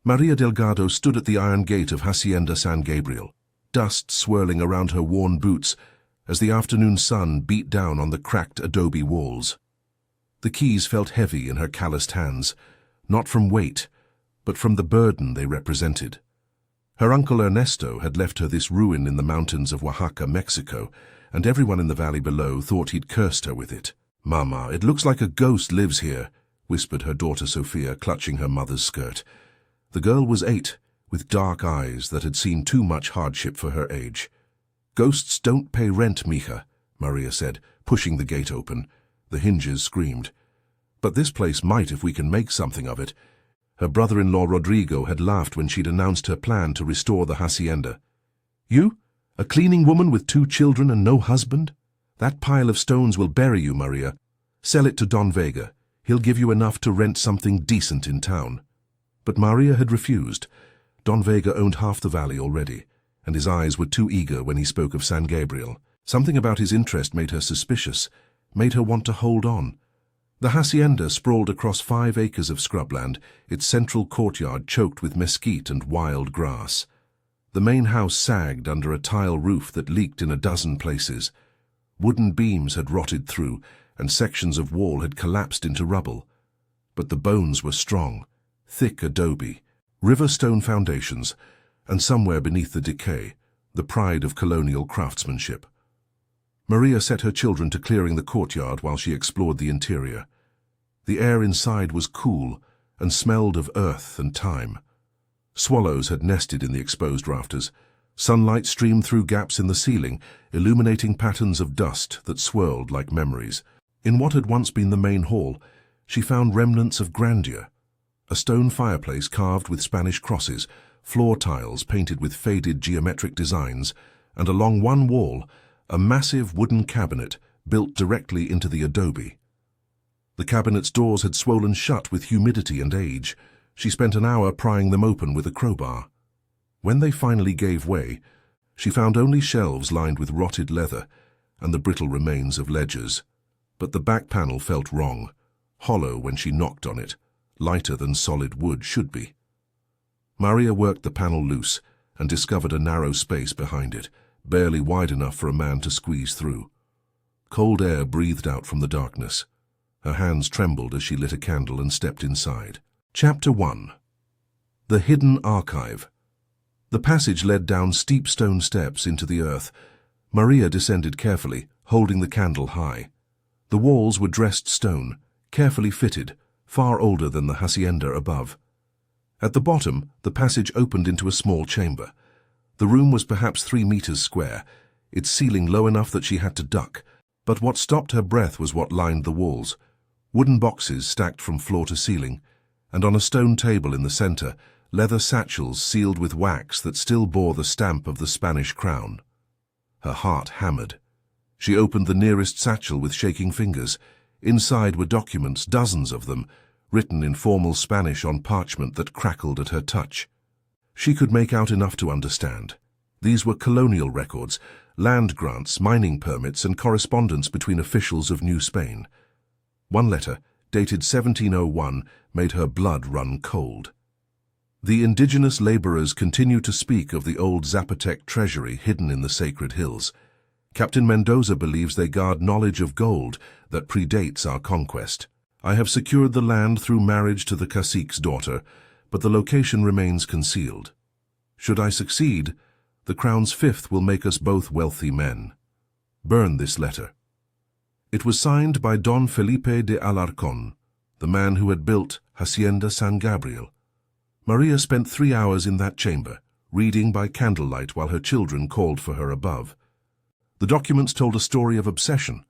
Maria Delgado stood at the iron gate of Hacienda San Gabriel, dust swirling around her worn boots as the afternoon sun beat down on the cracked adobe walls. The keys felt heavy in her calloused hands, not from weight, but from the burden they represented. Her uncle Ernesto had left her this ruin in the mountains of Oaxaca, Mexico, and everyone in the valley below thought he'd cursed her with it. "Mama, it looks like a ghost lives here," whispered her daughter Sophia, clutching her mother's skirt. The girl was 8, with dark eyes that had seen too much hardship for her age. "Ghosts don't pay rent, mija," Maria said, pushing the gate open. The hinges screamed. "But this place might if we can make something of it." Her brother-in-law Rodrigo had laughed when she'd announced her plan to restore the hacienda. "You? A cleaning woman with 2 children and no husband? That pile of stones will bury you, Maria. Sell it to Don Vega. He'll give you enough to rent something decent in town." But Maria had refused. Don Vega owned half the valley already, and his eyes were too eager when he spoke of San Gabriel. Something about his interest made her suspicious, made her want to hold on. The hacienda sprawled across 5 acres of scrubland, its central courtyard choked with mesquite and wild grass. The main house sagged under a tile roof that leaked in a dozen places. Wooden beams had rotted through, and sections of wall had collapsed into rubble. But the bones were strong, thick adobe, river stone foundations, and somewhere beneath the decay, the pride of colonial craftsmanship. Maria set her children to clearing the courtyard while she explored the interior. The air inside was cool and smelled of earth and time. Swallows had nested in the exposed rafters. Sunlight streamed through gaps in the ceiling, illuminating patterns of dust that swirled like memories. In what had once been the main hall, she found remnants of grandeur. A stone fireplace carved with Spanish crosses, floor tiles painted with faded geometric designs, and along one wall, a massive wooden cabinet built directly into the adobe. The cabinet's doors had swollen shut with humidity and age. She spent an hour prying them open with a crowbar. When they finally gave way, she found only shelves lined with rotted leather and the brittle remains of ledgers. But the back panel felt wrong, hollow when she knocked on it, lighter than solid wood should be. Maria worked the panel loose and discovered a narrow space behind it, barely wide enough for a man to squeeze through. Cold air breathed out from the darkness. Her hands trembled as she lit a candle and stepped inside. Chapter 1. The Hidden Archive. The passage led down steep stone steps into the earth. Maria descended carefully, holding the candle high. The walls were dressed stone, carefully fitted, far older than the hacienda above. At the bottom, the passage opened into a small chamber. The room was perhaps 3 meters square, its ceiling low enough that she had to duck, but what stopped her breath was what lined the walls. Wooden boxes stacked from floor to ceiling, and on a stone table in the center, leather satchels sealed with wax that still bore the stamp of the Spanish crown. Her heart hammered. She opened the nearest satchel with shaking fingers. Inside were documents, dozens of them, written in formal Spanish on parchment that crackled at her touch. She could make out enough to understand. These were colonial records, land grants, mining permits, and correspondence between officials of New Spain. One letter, dated 1701, made her blood run cold. The indigenous laborers continue to speak of the old Zapotec treasury hidden in the sacred hills. Captain Mendoza believes they guard knowledge of gold that predates our conquest. I have secured the land through marriage to the cacique's daughter, but the location remains concealed. Should I succeed, the crown's 5th will make us both wealthy men. Burn this letter. It was signed by Don Felipe de Alarcón, the man who had built Hacienda San Gabriel. Maria spent 3 hours in that chamber, reading by candlelight while her children called for her above. The documents told a story of obsession.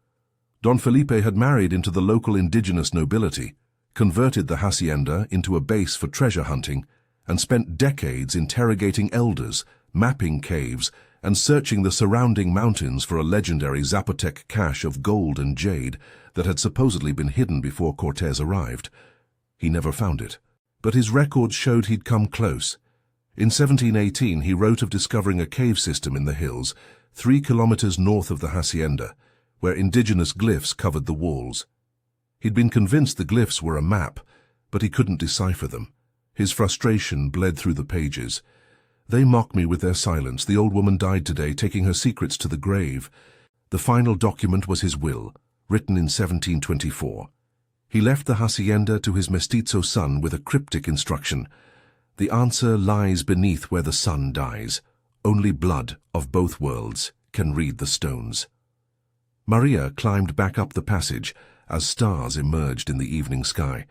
Don Felipe had married into the local indigenous nobility, converted the hacienda into a base for treasure hunting, and spent decades interrogating elders, mapping caves, and searching the surrounding mountains for a legendary Zapotec cache of gold and jade that had supposedly been hidden before Cortés arrived. He never found it, but his records showed he'd come close. In 1718, he wrote of discovering a cave system in the hills, 3 kilometers north of the hacienda, where indigenous glyphs covered the walls. He'd been convinced the glyphs were a map, but he couldn't decipher them. His frustration bled through the pages. They mock me with their silence. The old woman died today, taking her secrets to the grave. The final document was his will, written in 1724. He left the hacienda to his mestizo son with a cryptic instruction. The answer lies beneath where the sun dies. Only blood of both worlds can read the stones. Maria climbed back up the passage as stars emerged in the evening sky.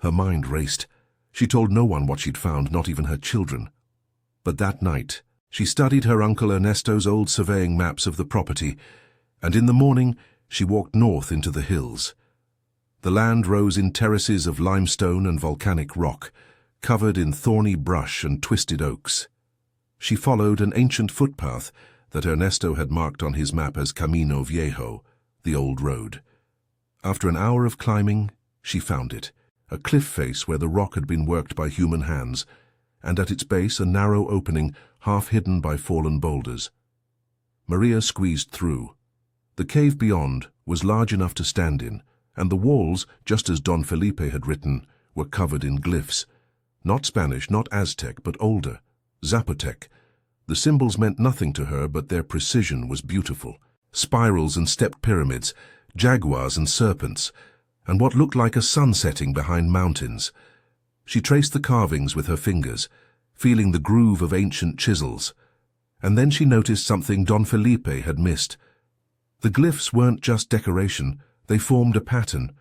Her mind raced. She told no one what she'd found, not even her children. But that night, she studied her uncle Ernesto's old surveying maps of the property, and in the morning she walked north into the hills. The land rose in terraces of limestone and volcanic rock, covered in thorny brush and twisted oaks. She followed an ancient footpath that Ernesto had marked on his map as Camino Viejo, the old road. After an hour of climbing, she found it, a cliff face where the rock had been worked by human hands, and at its base a narrow opening half hidden by fallen boulders. Maria squeezed through. The cave beyond was large enough to stand in, and the walls, just as Don Felipe had written, were covered in glyphs. Not Spanish, not Aztec, but older, Zapotec. The symbols meant nothing to her, but their precision was beautiful. Spirals and stepped pyramids, jaguars and serpents, and what looked like a sun setting behind mountains. She traced the carvings with her fingers, feeling the groove of ancient chisels. And then she noticed something Don Felipe had missed. The glyphs weren't just decoration, they formed a pattern.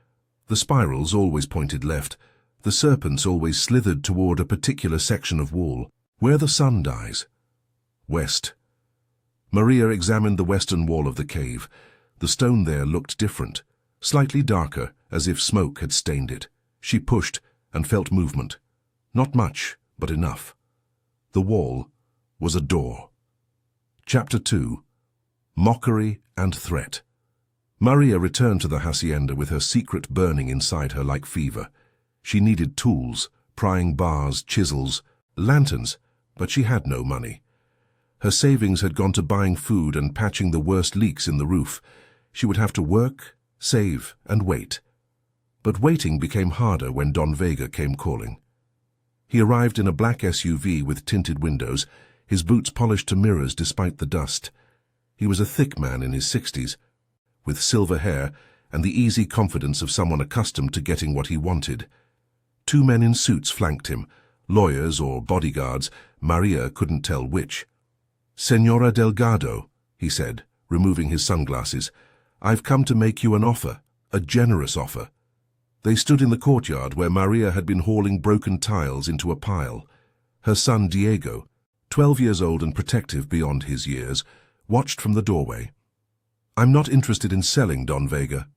The spirals always pointed left. The serpents always slithered toward a particular section of wall. Where the sun dies. West. Maria examined the western wall of the cave. The stone there looked different, slightly darker, as if smoke had stained it. She pushed and felt movement. Not much, but enough. The wall was a door. Chapter 2. Mockery and Threat. Maria returned to the hacienda with her secret burning inside her like fever. She needed tools, prying bars, chisels, lanterns, but she had no money. Her savings had gone to buying food and patching the worst leaks in the roof. She would have to work, save, and wait. But waiting became harder when Don Vega came calling. He arrived in a black SUV with tinted windows, his boots polished to mirrors despite the dust. He was a thick man in his 60s, with silver hair and the easy confidence of someone accustomed to getting what he wanted. Two men in suits flanked him, lawyers or bodyguards, Maria couldn't tell which. "Señora Delgado," he said, removing his sunglasses, "I've come to make you an offer, a generous offer." They stood in the courtyard where Maria had been hauling broken tiles into a pile. Her son Diego, 12 years old and protective beyond his years, watched from the doorway. "I'm not interested in selling, Don Vega."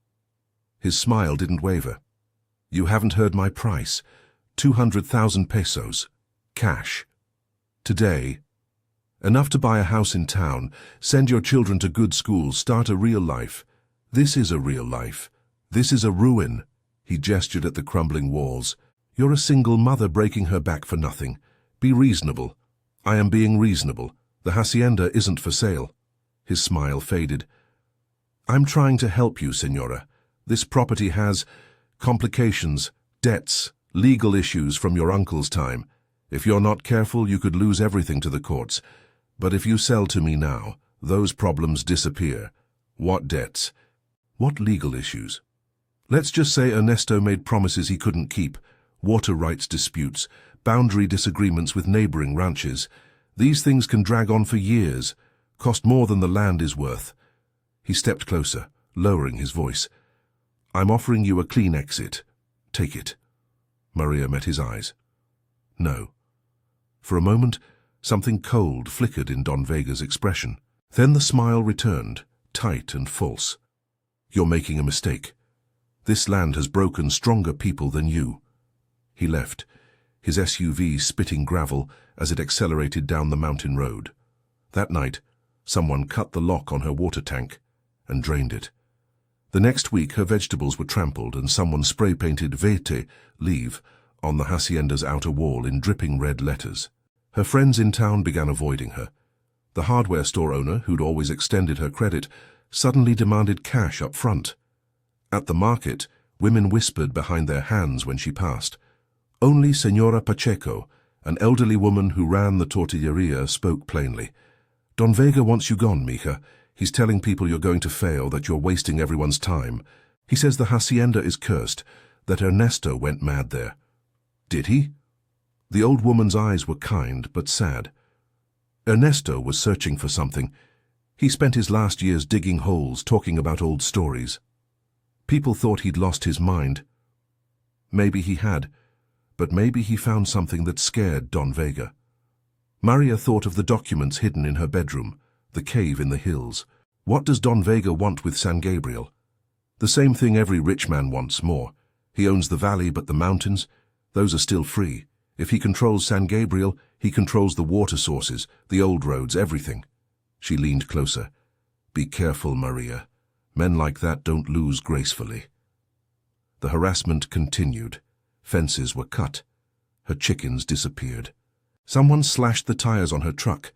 His smile didn't waver. "You haven't heard my price. 200,000 pesos. Cash. Today. Enough to buy a house in town, send your children to good schools, start a real life. This is a real life. This is a ruin." He gestured at the crumbling walls. "You're a single mother breaking her back for nothing. Be reasonable." "I am being reasonable. The hacienda isn't for sale." His smile faded. "I'm trying to help you, Señora. This property has complications, debts, legal issues from your uncle's time. If you're not careful, you could lose everything to the courts. But if you sell to me now, those problems disappear." "What debts? What legal issues?" "Let's just say Ernesto made promises he couldn't keep. Water rights disputes, boundary disagreements with neighboring ranches. These things can drag on for years, cost more than the land is worth." He stepped closer, lowering his voice. "I'm offering you a clean exit. Take it." Maria met his eyes. "No." For a moment, something cold flickered in Don Vega's expression. Then the smile returned, tight and false. "You're making a mistake. This land has broken stronger people than you." He left, his SUV spitting gravel as it accelerated down the mountain road. That night, someone cut the lock on her water tank and drained it. The next week, her vegetables were trampled and someone spray-painted "Vete," leave, on the hacienda's outer wall in dripping red letters. Her friends in town began avoiding her. The hardware store owner, who'd always extended her credit, suddenly demanded cash up front. At the market, women whispered behind their hands when she passed. Only Senora Pacheco, an elderly woman who ran the tortilleria, spoke plainly. Don Vega wants you gone, mija. He's telling people you're going to fail, that you're wasting everyone's time. He says the hacienda is cursed, that Ernesto went mad there. Did he? The old woman's eyes were kind but sad. Ernesto was searching for something. He spent his last years digging holes, talking about old stories. People thought he'd lost his mind. Maybe he had, but maybe he found something that scared Don Vega. Maria thought of the documents hidden in her bedroom, the cave in the hills. What does Don Vega want with San Gabriel? The same thing every rich man wants, more. He owns the valley, but the mountains, those are still free. If he controls San Gabriel, he controls the water sources, the old roads, everything. She leaned closer. Be careful, Maria. Men like that don't lose gracefully. The harassment continued. Fences were cut. Her chickens disappeared. Someone slashed the tires on her truck.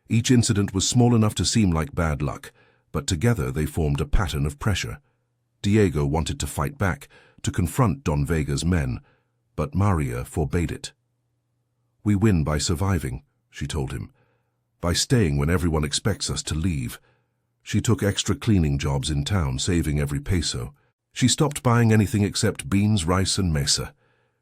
Each incident was small enough to seem like bad luck, but together they formed a pattern of pressure. Diego wanted to fight back, to confront Don Vega's men, but Maria forbade it. We win by surviving, she told him, by staying when everyone expects us to leave. She took extra cleaning jobs in town, saving every peso. She stopped buying anything except beans, rice, and mesa.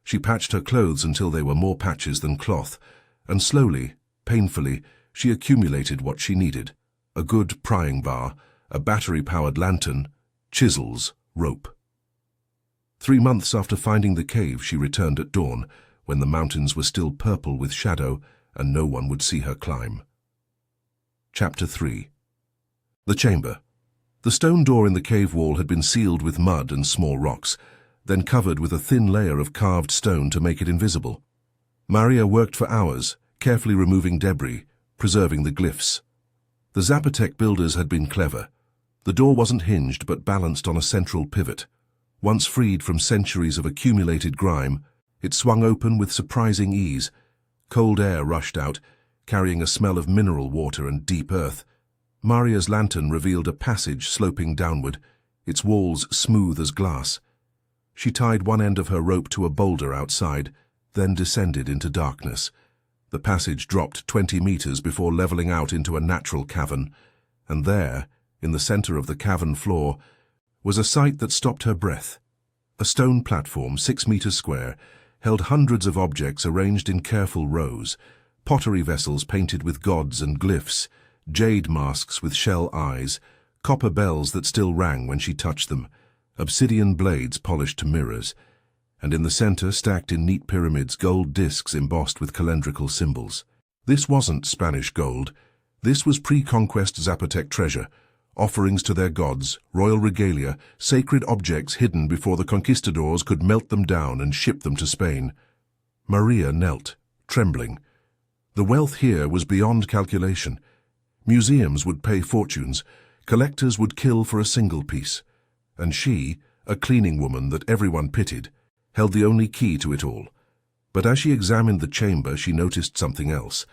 She patched her clothes until they were more patches than cloth, and slowly, painfully, she accumulated what she needed: a good prying bar, a battery-powered lantern, chisels, rope. 3 months after finding the cave, she returned at dawn, when the mountains were still purple with shadow and no one would see her climb. Chapter 3. The chamber. The stone door in the cave wall had been sealed with mud and small rocks, then covered with a thin layer of carved stone to make it invisible. Maria worked for hours, carefully removing debris, preserving the glyphs. The Zapotec builders had been clever. The door wasn't hinged but balanced on a central pivot. Once freed from centuries of accumulated grime, it swung open with surprising ease. Cold air rushed out, carrying a smell of mineral water and deep earth. Maria's lantern revealed a passage sloping downward, its walls smooth as glass. She tied one end of her rope to a boulder outside, then descended into darkness. The passage dropped 20 meters before leveling out into a natural cavern, and there, in the center of the cavern floor, was a sight that stopped her breath. A stone platform, 6 meters square, held hundreds of objects arranged in careful rows: pottery vessels painted with gods and glyphs, jade masks with shell eyes, copper bells that still rang when she touched them, obsidian blades polished to mirrors, and in the center, stacked in neat pyramids, gold discs embossed with calendrical symbols. This wasn't Spanish gold. This was pre-conquest Zapotec treasure, offerings to their gods, royal regalia, sacred objects hidden before the conquistadors could melt them down and ship them to Spain. Maria knelt, trembling. The wealth here was beyond calculation. Museums would pay fortunes, collectors would kill for a single piece, and she, a cleaning woman that everyone pitied, held the only key to it all. But as she examined the chamber, she noticed something else.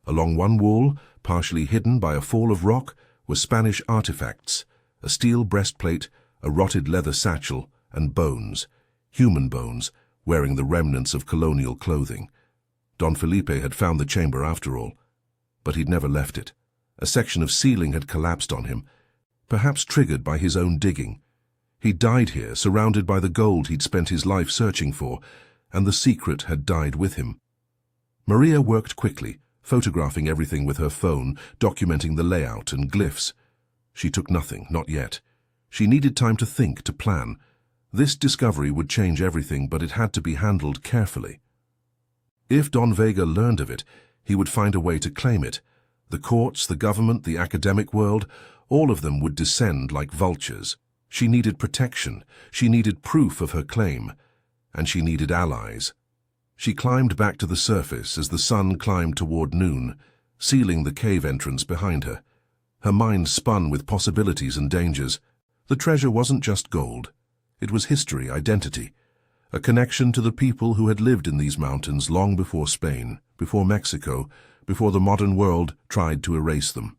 Along one wall, partially hidden by a fall of rock, were Spanish artifacts: a steel breastplate, a rotted leather satchel, and bones, human bones, wearing the remnants of colonial clothing. Don Felipe had found the chamber after all, but he'd never left it. A section of ceiling had collapsed on him, perhaps triggered by his own digging. He died here, surrounded by the gold he'd spent his life searching for, and the secret had died with him. Maria worked quickly, photographing everything with her phone, documenting the layout and glyphs. She took nothing, not yet. She needed time to think, to plan. This discovery would change everything, but it had to be handled carefully. If Don Vega learned of it, he would find a way to claim it. The courts, the government, the academic world, all of them would descend like vultures. She needed protection, she needed proof of her claim, and she needed allies. She climbed back to the surface as the sun climbed toward noon, sealing the cave entrance behind her. Her mind spun with possibilities and dangers. The treasure wasn't just gold. It was history, identity, a connection to the people who had lived in these mountains long before Spain, before Mexico, before the modern world tried to erase them.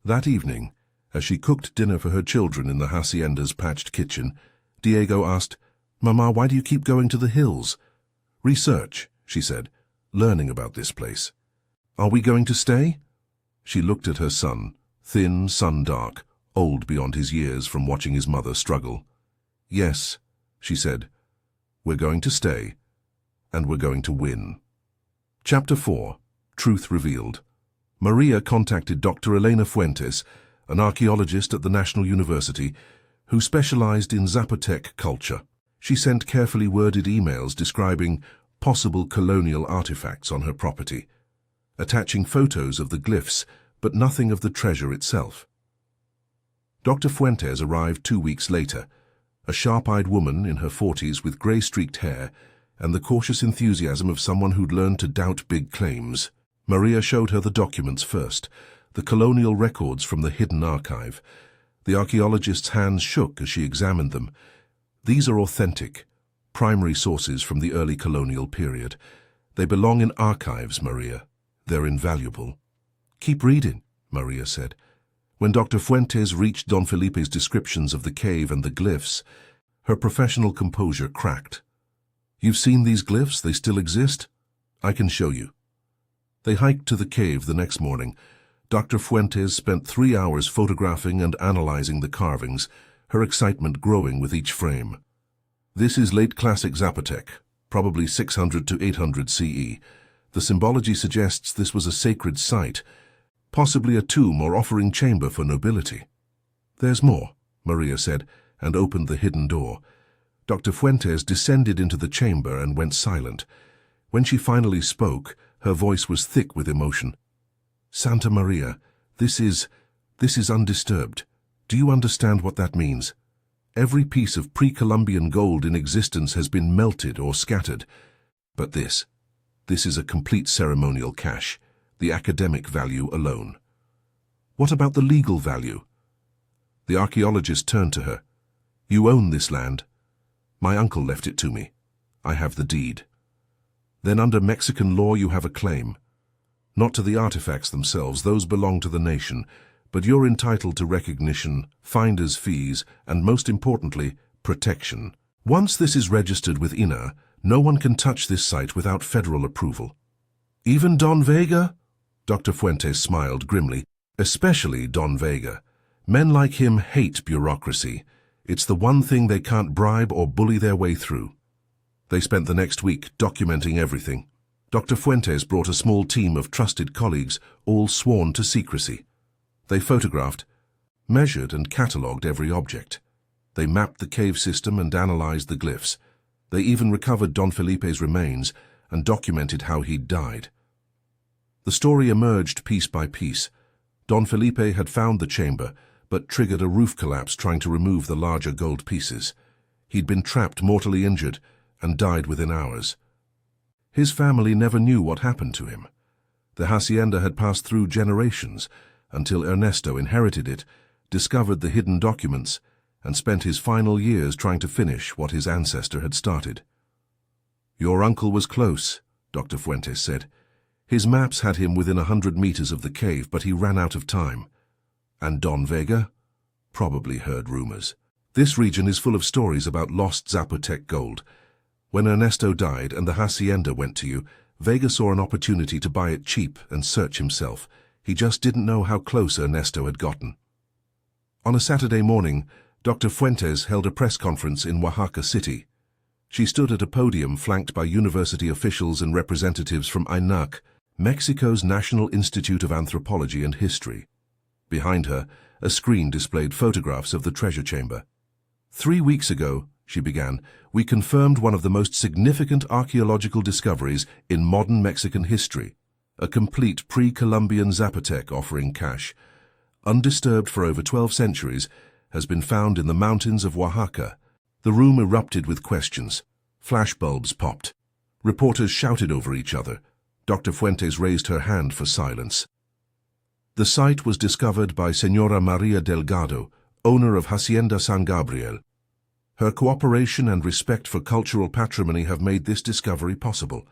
That evening, as she cooked dinner for her children in the hacienda's patched kitchen, Diego asked, "Mama, why do you keep going to the hills?" Research, she said, learning about this place. Are we going to stay? She looked at her son, thin, sun-dark, old beyond his years from watching his mother struggle. Yes, she said, we're going to stay, and we're going to win. Chapter 4. Truth Revealed. Maria contacted Dr. Elena Fuentes, an archaeologist at the National University, who specialized in Zapotec culture. She sent carefully worded emails describing possible colonial artifacts on her property, attaching photos of the glyphs, but nothing of the treasure itself. Dr. Fuentes arrived 2 weeks later, a sharp-eyed woman in her 40s with grey-streaked hair and the cautious enthusiasm of someone who'd learned to doubt big claims. Maria showed her the documents first, the colonial records from the hidden archive. The archaeologist's hands shook as she examined them. These are authentic, primary sources from the early colonial period. They belong in archives, Maria. They're invaluable. Keep reading, Maria said. When Dr. Fuentes reached Don Felipe's descriptions of the cave and the glyphs, her professional composure cracked. You've seen these glyphs? They still exist? I can show you. They hiked to the cave the next morning. Dr. Fuentes spent 3 hours photographing and analyzing the carvings, her excitement growing with each frame. This is late classic Zapotec, probably 600 to 800 CE. The symbology suggests this was a sacred site, possibly a tomb or offering chamber for nobility. There's more, Maria said, and opened the hidden door. Dr. Fuentes descended into the chamber and went silent. When she finally spoke, her voice was thick with emotion. Santa Maria, this is undisturbed. Do you understand what that means? Every piece of pre-Columbian gold in existence has been melted or scattered. But this is a complete ceremonial cache, the academic value alone. What about the legal value? The archaeologist turned to her. You own this land. My uncle left it to me. I have the deed. Then under Mexican law you have a claim. Not to the artifacts themselves, those belong to the nation, but you're entitled to recognition, finder's fees, and most importantly, protection. Once this is registered with INAH, no one can touch this site without federal approval. Even Don Vega? Dr. Fuentes smiled grimly. Especially Don Vega. Men like him hate bureaucracy. It's the one thing they can't bribe or bully their way through. They spent the next week documenting everything. Dr. Fuentes brought a small team of trusted colleagues, all sworn to secrecy. They photographed, measured and catalogued every object. They mapped the cave system and analyzed the glyphs. They even recovered Don Felipe's remains and documented how he'd died. The story emerged piece by piece. Don Felipe had found the chamber, but triggered a roof collapse trying to remove the larger gold pieces. He'd been trapped, mortally injured, and died within hours. His family never knew what happened to him. The hacienda had passed through generations until Ernesto inherited it, discovered the hidden documents, and spent his final years trying to finish what his ancestor had started. Your uncle was close, Dr. Fuentes said. His maps had him within 100 meters of the cave, but he ran out of time. And Don Vega? Probably heard rumors. This region is full of stories about lost Zapotec gold. When Ernesto died and the hacienda went to you, Vega saw an opportunity to buy it cheap and search himself. He just didn't know how close Ernesto had gotten. On a Saturday morning, Dr. Fuentes held a press conference in Oaxaca City. She stood at a podium flanked by university officials and representatives from INAH, Mexico's National Institute of Anthropology and History. Behind her, a screen displayed photographs of the treasure chamber. 3 weeks ago, she began, we confirmed one of the most significant archaeological discoveries in modern Mexican history, a complete pre-Columbian Zapotec offering cache, undisturbed for over 12 centuries, has been found in the mountains of Oaxaca. The room erupted with questions. Flashbulbs popped. Reporters shouted over each other. Dr. Fuentes raised her hand for silence. The site was discovered by Señora Maria Delgado, owner of Hacienda San Gabriel. Her cooperation and respect for cultural patrimony have made this discovery possible.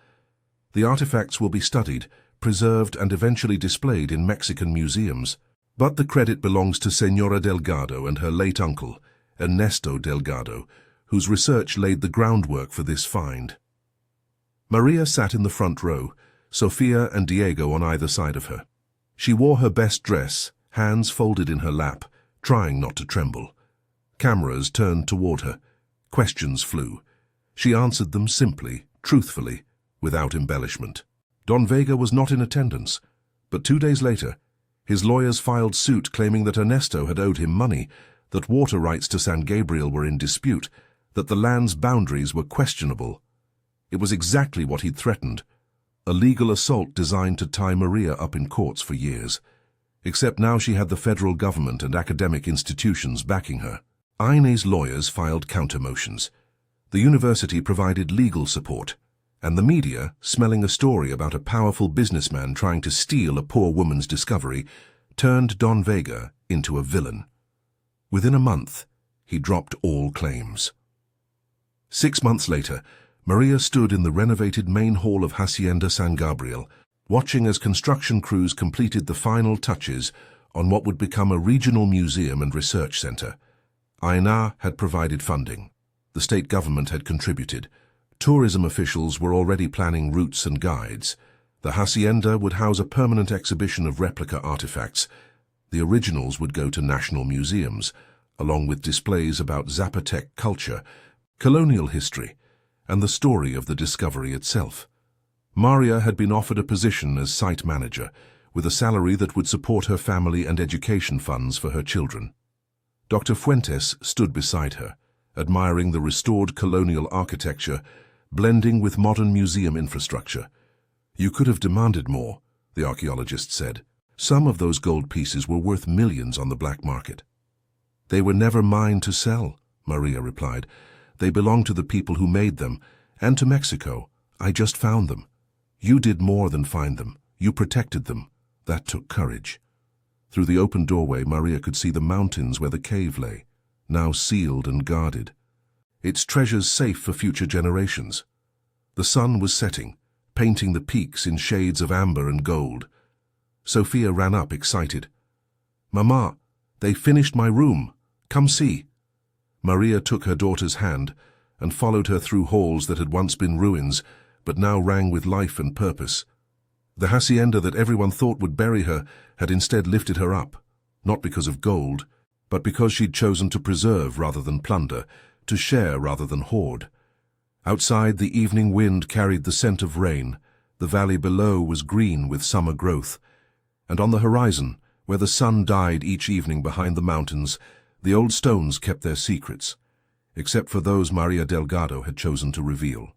The artifacts will be studied, preserved and eventually displayed in Mexican museums. But the credit belongs to Señora Delgado and her late uncle, Ernesto Delgado, whose research laid the groundwork for this find. Maria sat in the front row, Sofia and Diego on either side of her. She wore her best dress, hands folded in her lap, trying not to tremble. Cameras turned toward her. Questions flew. She answered them simply, truthfully, without embellishment. Don Vega was not in attendance, but 2 days later, his lawyers filed suit claiming that Ernesto had owed him money, that water rights to San Gabriel were in dispute, that the land's boundaries were questionable. It was exactly what he'd threatened, a legal assault designed to tie Maria up in courts for years. Except now she had the federal government and academic institutions backing her. Aine's lawyers filed counter-motions. The university provided legal support, and the media, smelling a story about a powerful businessman trying to steal a poor woman's discovery, turned Don Vega into a villain. Within a month, he dropped all claims. 6 months later, Maria stood in the renovated main hall of Hacienda San Gabriel, watching as construction crews completed the final touches on what would become a regional museum and research center. Aina had provided funding. The state government had contributed. Tourism officials were already planning routes and guides. The Hacienda would house a permanent exhibition of replica artifacts. The originals would go to national museums, along with displays about Zapotec culture, colonial history, and the story of the discovery itself. Maria had been offered a position as site manager, with a salary that would support her family and education funds for her children. Dr. Fuentes stood beside her, admiring the restored colonial architecture, blending with modern museum infrastructure. You could have demanded more, the archaeologist said. Some of those gold pieces were worth millions on the black market. They were never mine to sell, Maria replied. They belong to the people who made them, and to Mexico. I just found them. You did more than find them. You protected them. That took courage. Through the open doorway, Maria could see the mountains where the cave lay, now sealed and guarded. Its treasures safe for future generations. The sun was setting, painting the peaks in shades of amber and gold. Sofia ran up, excited. "Mama, they finished my room. Come see." Maria took her daughter's hand and followed her through halls that had once been ruins, but now rang with life and purpose. The hacienda that everyone thought would bury her had instead lifted her up, not because of gold, but because she'd chosen to preserve rather than plunder, to share rather than hoard. Outside, the evening wind carried the scent of rain. The valley below was green with summer growth. And on the horizon, where the sun died each evening behind the mountains, the old stones kept their secrets, except for those Maria Delgado had chosen to reveal.